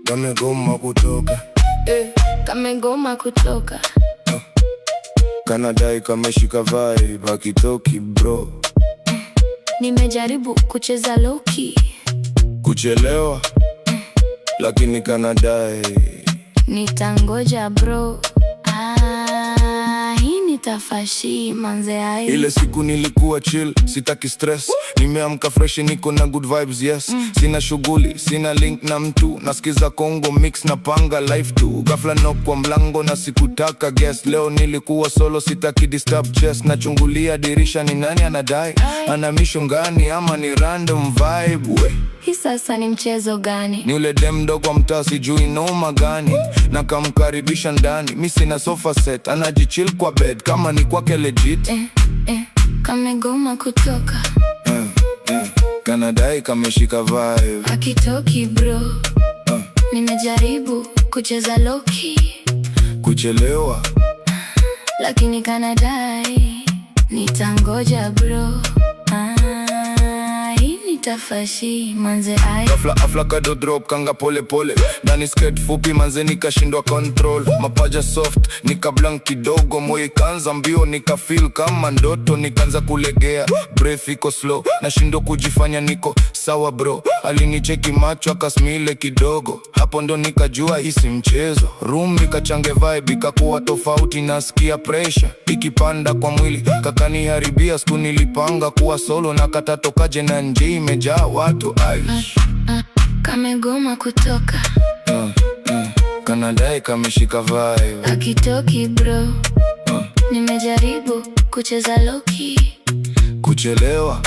Kamegoma kutoka kamegoma kutoka kanadai kameshika vibe hakitoki bro. Nimejaribu kucheza low key, kuchelewa lakini kanadai nitangoja bro. Hii nitafashi manze ai. Ile siku nilikuwa chill, sitaki stress. Nimeamka fresh, niko na good vibes, yes. Sina shughuli, sina link na mtu. Nasikiza Kongo mix na panga life tu. Ghafla knock kwa mlango na sikutaka guest. Leo nilikuwa solo, sitaki disturb chest. Nachungulia dirisha, ni nani anadai? Ana mission gani ama ni random vibe we? Hii sasa ni mchezo gani? Ni ule dem mdogo wa mtaa, sijui noma gani. Na kamkaribisha ndani, mi sina sofa set. Anajichill kwa bed, kama ni kwake legit. Kamegoma kutoka kanadai kameshika vibe hakitoki bro. Nimejaribu kucheza low key, kuchelewa lakini kanadai nitangoja bro. Hii nitafashi manze ai. Afla kado drop kanga pole pole. Ndani skirt fupi manze nikashindwa control. Mapaja soft nikablank kidogo. Moyo ikaanza mbio nikafeel kama ndoto. Nikaanza kulegea breath iko slow. Nashindwa kujifanya niko sawa bro. Alinicheki macho akasmile kidogo. Hapo ndo nikajua hii si mchezo. Room ikachange vibe ikakuwa tofauti. Nasikia pressure ikipanda kwa mwili. Kakaniharibia siku nilipanga kuwa solo. Na katatokaje na nje imejaa watu aish. Kamegoma kutoka kanadai kameshika vibe hakitoki bro. Nimejaribu kucheza low key, kuchelewa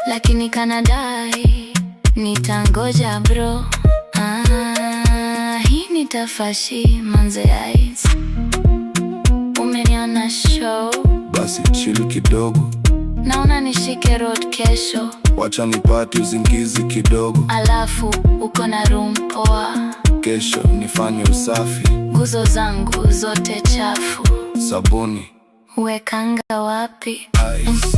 lakini kanadai nitangoja bro. Hii nitafashi manze eyes. Umeniona show, basi chill kidogo. naona nishike road kesho. Wacha nipate uzingizi kidogo. Alafu uko na room poa. Kesho nifanye usafi. Nguzo zangu zote chafu. Sabuni Wekanga wapi? ice.